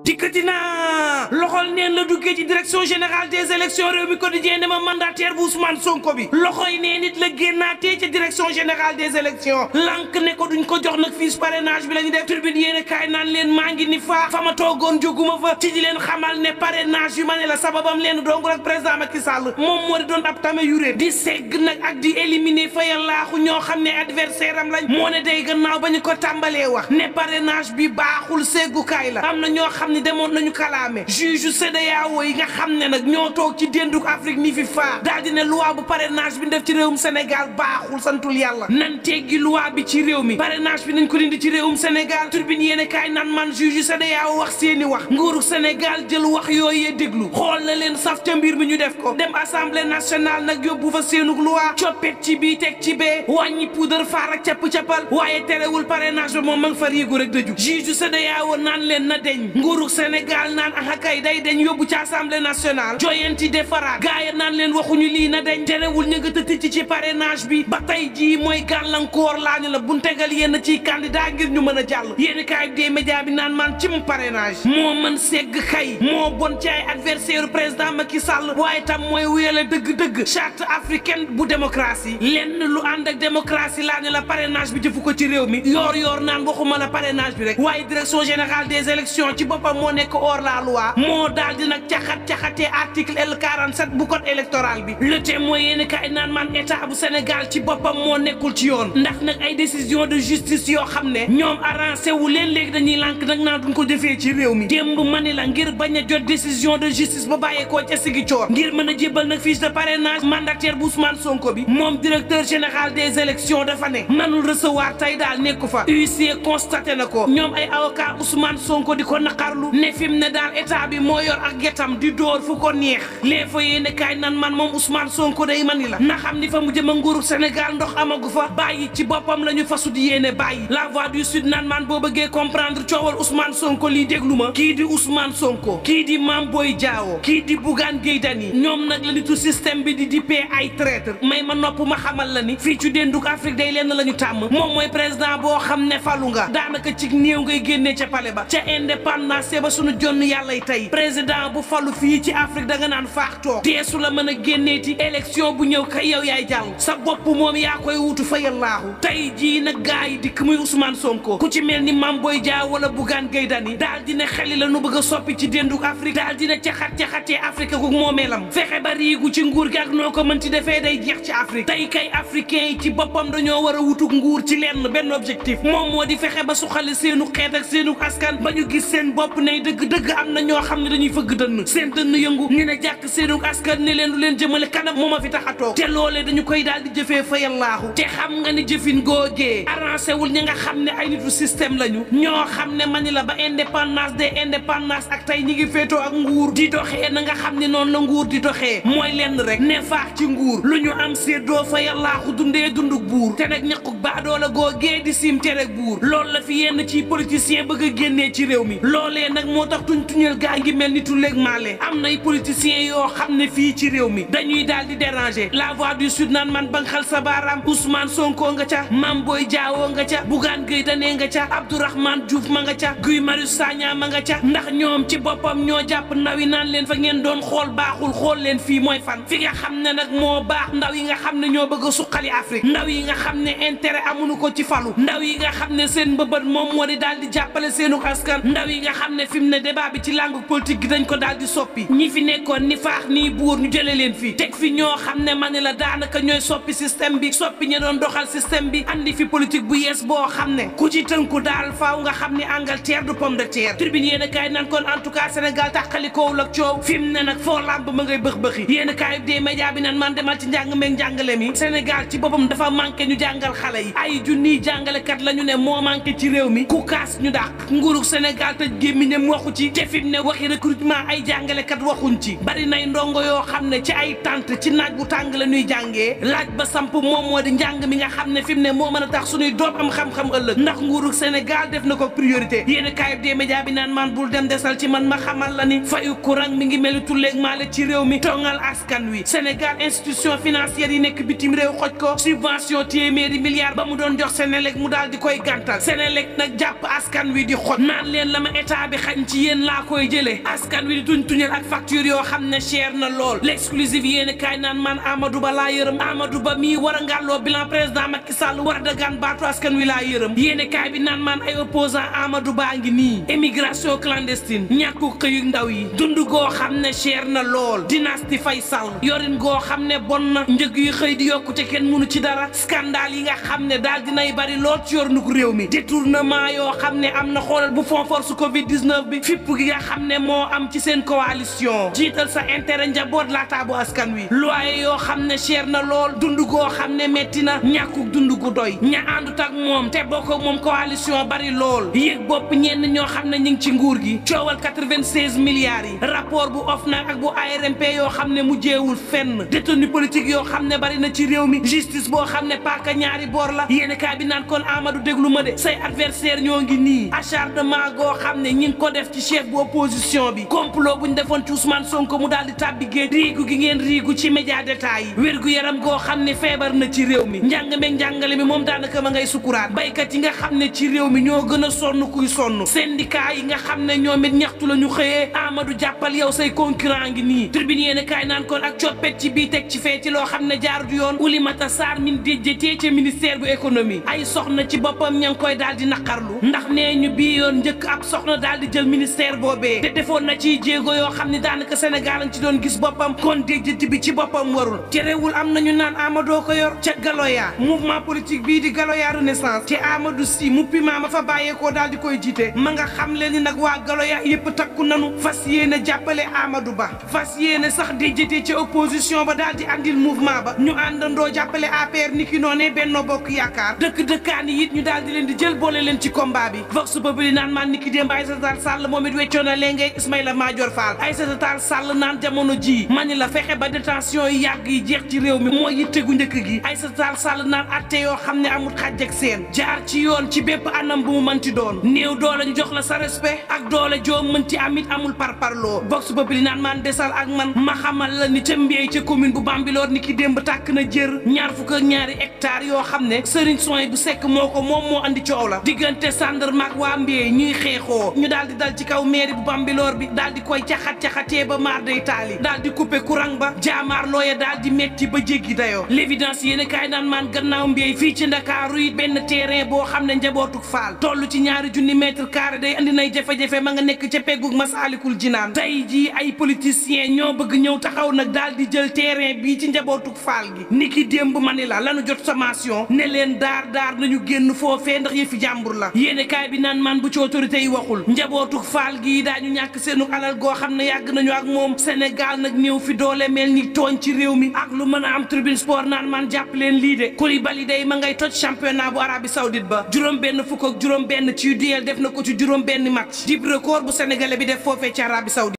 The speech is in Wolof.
dikkati naa loxol neen la duggee ci direction générale des élections réew mi quotidien ne ma mandataire bu Ousmane Sonko bi loxoy nee nit la génnaatee ci direction générale des élections lank ne ko duñ ko jox nag fiche parrainage bi la ñu def turbine yéen a kaay naan leen maa ngi ni fa ma toogoon jóguma fa ci di leen xamal ne parrainage yu ma ne la sababam leen dong rek président Macky Sall moom moo di doon ab tame yurée di segg nag ak di éliminer fa yàllaaxu ñoo xam ne adversaire am lañ moo ne day gannaaw ba ñu ko tàmbalee wax ne parrainage bi baaxul seggukaay la am na ñoo xam ne demoon nañu kalaame juge CEDEAO yi nga xam ne nag ñoo toog ci dénduk Afrique ni fi faa daal di ne loi bu parrainage bi def ci réewum Sénégal baaxul santul yàlla nan teggi loi bi ci réew mi parrainage bi nañ ko dindi ci réewum Sénégal turbine yéene kaay naan man juge CEDEAO wax seeni wax nguuru Sénégal jël wax yooyee déglu xool na leen saf ca mbir mi ñu def ko dem assemblée nationale nag yóbbu fa seenug loi coppet ci bii teg ci bee wàññi poudre faar ak capp-cappal waaye terewul parrainage ba moom ma nga fa riigu rek dëju juge CEDEAO naan leen na deñ nguuru Sénégal naan akay day dañ yóbbu ci assemblée nationale joyanti defaraat gaaya naan leen waxuñu lii na dañ terewul ñu nga tëcc ci parrainage bi ba tey jii mooy gàllankoor laa ñu la buñ tegal yenn ciy candidat ngir ñu mën a jàll yéen kaay des médias bi naan man ci mu parrainage moo mën segg xay moo bon ci ay adversaire président Macky Sall waaye tam mooy wéyale dëgg-dëgg charte africaine bu démocratie lenn lu ànd ak démocratie laa ñu la parrainage bi jëfu ko ci réew mi yoor naan waxuma la parrainage bi rek waaye direction générale des élections ci boppam moo nekk hors la loi moo daal di nag caxatee article L47 bu code électoral bi le témoin yéen kaay naan man état bu Sénégal ci boppam moo nekkul ci yoon ndax nag ay décision de justice yoo xam ne ñoom arrangé wu leen léegi dañuy lànk nag naa duñ ko defee ci réew mi démb mani la ngir bañ a jot décision de justice ba bàyyeekoo ca Ziguinchor ngir mën a jébbal nag fiche de parrainage mandataire bu Ousmane Sonko bi moom directeur général des élections dafa ne manul recevoir tey daal nekku fa huissier constaté na ko ñoom ay avocat Ousmane Sonko di ko naqarlu ne fi mu ne daal état bi moo yor ak getam di door fu ko neex les fa yéene kaay nan man moom Ousmane Sonko day mani la na xam ni fa mu jëm a nguuru Sénégal ndox amagu fa bàyyi ci boppam la ñu fasu di yéene bàyyi la voix du sud nan man boo bëggee comprendre coowal Ousmane Sonko lii déglu ma kii di Ousmane Sonko kii di Mame Boye Diao kii di Bougane Gueye Dany ñoom nag la nitu système bi di dippee ay traître may ma nopp ma xamal la ni fii ci dénduk Afrique day lenn la ñu tàmm moom mooy président boo xam ne falu nga daanaka ci néew ngay génnee ca palais ba ca indépendance ba sunu jonn yàllay tey président bu falu fii ci Afrique da nga naan faax toog deesu la mën a génneeti élection bu ñëw kay yow yaay jàll sa bopp moom yaa koy wutu fa yàllaahu tey jii nag gaa yi dikk muy Ousmane Sonko ku ci mel ni Mame Boye Diao wala Bougane Gueye Dany daal dina xeli la nu bëgg a soppi ci dénduk Afrique daal dina caxatee Afrique gu moomeelam fexe ba riigu ci nguur gi ak noo ko mën ci defee day jeex ci Afrique tey kay africain yi ci boppam dañoo war a wutug nguur ci lenn benn objectif moom moo di fexe ba suxali seenu xeet ak seenu askan ba ñu gis seen bopp ne dëgg-dëgg am na ñoo xam ne dañuy fëgg dënn seen dënn yëngu ñu ne jàkk seenu askan ne leen lu leen jëmale kanam moo ma fi tax a toog te loolee dañu koy daal di jëfee fa yàllaahu te xam nga ni jëfin googee arrangé wul ñi nga xam ne ay nitu système lañu ñoo xam ne mani la ba indépendance des indépendance ak tey ñi ngi féetoo ak nguur di doxee na nga xam ne noonu la nguur di doxee mooy lenn rek ne faax ci nguur lu ñu am séddoo fa yàllaahu dundee dunduk buur te nag ñaquk baadoola googee di sim terek buur loolu la fi yenn ci politicien bëgg a génnee ci réew mi loolee nag moo tax tuñal gaa ngi mel ni tulleeg maale am nay politiciens yoo xam ne fii ci réew mi dañuy daal di déranger la voix du sud naan man banxal sa baaraam Ousmane Sonko nga ca Mame Boye Diao nga ca Bougane Gueye Dany nga ca Abdourahmane Diouf ma nga ca Guy Marius Sagna ma nga ca ndax ñoom ci boppam ñoo jàpp ndaw yi naan leen fa ngeen doon xool baaxul xool leen fii mooy fan fi nga xam ne nag moo baax ndaw yi nga xam ne ñoo bëgg a suqali Afrique ndaw yi nga xam ne intérêt amuñu ko ci falu ndaw yi nga xam ne seen mbëbët moom moo di daal di jàppale seenu askan ndaw yi nga xam ne fi mu ne débat bi ci langue politique gi dañ ko daal di soppi ñi fi nekkoon ni faax nii buur ñu jëlee leen fii teg fi ñoo xam ne ma ne la daanaka ñooy soppi système bi soppi ñi doon doxal système bi andi fi politique bu yees boo xam ne ku ci tënku daal faaw nga xam ne Angleterre du pomme de terre tribune yéen a kaay naan kon en tout cas Sénégal tàqalikoowul ak coow fi mu ne nag foo làmb ma ngay bëx-bëxi yéen a kaay des médias bi naan man demal ci njàng meeg njàngale mi Sénégal ci boppam dafa manqué ñu jàngal xale yi ay junniy jàngalekat la ñu ne moo manqué ci réew mi ku kaas ñu dàq nguurug Sénégal tëj gémmiñam waxu ci te fi mu ne waxi recrutement ay jàngalekat waxuñ ci bari nay ndongo yoo xam ne ci ay tànt ci naaj bu tàng la ñuy jàngee laaj ba samp moom moo di njàng mi nga xam ne fi mu ne moo mën a tax suñuy doom am xam-xam ëllëg ndax nguurug Sénégal def na ko priorité yéen kaayub des médias bi naan man bul dem desal ci man ma xamal la ni fayu courant mi ngi mel ni tulleeg maale ci réew mi tongal askan wi Sénégal institution financière yi nekk bitim réew xoj ko subvention téeméeri milliards ba mu doon jox Sénélec mu daal di koy gàntal Sénélec nag jàpp askan wi di xoj naan leen la ma état caabi xañ ci yéen laa koy jëlee askan wi di tuñal ak facture yoo xam ne cher na lool l'exclusive yéen kaay naan man Amadou Ba laa yërëm Amadou Ba mii war a ngàlloo bilan président Macky Sall war a dagaan baatu askan wi laa yërëm yéen kaay bi naan man ay opposant Amadou Ba ngi nii émigration clandestine ñàkku xëyu ndaw yi dund goo xam ne cher na lool dynastie Faye Sall yorin goo xam ne bon na njëg yi xëy di yokku te kenn mënu ci dara scandale yi nga xam ne daal dinay bari lool ci yor nuk réew mi détournement yoo xam ne am na xoolal bu fond force Covid 19 bi fipp gi nga xam ne moo am ci seen coalition jiital sa intérêt njaboot laataa bu askan wi loyer yoo xam ne cher na lool dund goo xam ne metti na ñàkkuk dund gu doy ña àndut ak moom te bokk ak moom coalition bari lool yéeg bopp ñenn ñoo xam ne ñu ngi ci nguur gi coowal 96 milliards yi rapport bu OFNAC ak bu ARMP yoo xam ne mujjeewul fenn détenu politique yoo xam ne bari na ci réew mi justice boo xam ne paaka ñaari boor la yéen kaay bi naan kon Amadou déglu ma de say adversaire ñoo ngi nii acharnement goo xam ne ñi ngi ko def ci chef bu opposition bi complot bu ñu defoon ci Ousmane Sonko mu daal di tàbbi géej riigu gi ngeen riigu ci média d'état yi wérgu yaram goo xam ne feebar na ci réew mi njàng meeg njàngale mi moom daanaka ma ngay sukuraat baykat yi nga xam ne ci réew mi ñoo gën a sonn kuy sonn syndicat yi nga xam ne ñoom it ñaxtu la ñu xëyee Amadou jàppal yow say concurrent ngi nii tribune yéen kaay naan kon ak coppet ci bii teg ci fee ci loo xam ne jaar du yoon Oulimata Sarr min déjjatee ca ministère bu économie ay soxna ci boppam ña ngi koy daal di naqarlu ndax nee ñu bii yoon njëkk ab soxna daal di jël ministère boobee te defoon na ciy jéego yoo xam ne daanaka Sénégal lañ ci doon gis boppam kon déjjati bi ci boppam warul terewul am nañu naan Amadou ko yor ca Galoya mouvement politique bii di Galoya Renaissance ci Amadou Sy mu piment ma fa bàyyeekoo daal di koy jiite ma nga xam leen ni nag waa Galoya yëpp takku nanu fas yéene jàppale Amadou Ba fas yéene sax déjjatee ci opposition ba daal di andil mouvement ba ñu àndandoo jàppale APR niki noonee Benno Bokk Yaakaar dëkk-dëkkaan yi it ñu daal di leen di jël boole leen ci combat bi Vox Populi naan man niki démb Aïssata Tall Sall moom it weccoo na léegi Ismaïla Madior Fall Aïssata Tall Sall naan jamono ji mani la fexe ba détention yi yàgg yi jeex ci réew mi moo yitte gu njëkk gi Aïssata Tall Sall naan atte yoo xam ne amul xàjj ak seen jaar ci yoon ci bépp anam bu mu mënti doon néew doole ñu jox la sa respect ak doole joo mënti amit amul parparloo Vox Populi naan man desal ak man ma xamal la ni ca Mbiey ca commune bu Bambilor niki démb tàkk na jër ñaar fukk ak ñaari hectares yoo xam ne Serigne Soy bu Seck moo ko moom moo andi coow la diggante gendarme ak waa Mbiey ñuy xeexoo ñu daal di dal ci kaw mairie bu Bambilor bi daal di koy caxatee ba maar day taali daal di couper courant ba jaamaar looya daal di metti ba jéggi dayoo l'évidence yéen kaay naan maan gannaaw Mbiey fii ci Ndakaaru it benn terrain boo xam ne njabootuk faal toll ci ñaari junni mètre carré day andi nay jafe-jafe ma nga nekk ca peggug Masaalikul Jinaan tey jii ay politiciens ñoo bëgg ñëw taxaw nag daal di jël terrain bii ci njabootuk faal gi niki démb ma ni la lanu jot sommation ne leen daar nañu génn foofee ndax yëfi jàmbur la yéene kaay bi naan man bu ci autorité yi waxul njabootuk faal gi daañu ñàkk seenu alal goo xam ne yàgg nañu ak moom Sénégal nag ñëw fi doole mel ni tooñ ci réew mi ak lu mën a am tribune sport naan man jàpp leen lii de Koulibaly day ma ngay toj championnat bu Arabie Saoudite ba juróom-benn fukk ak juróom-benn ci duel def na ko ci juróom-benn match dib record bu sénégalais bi def foofee ci Arabie Saoudite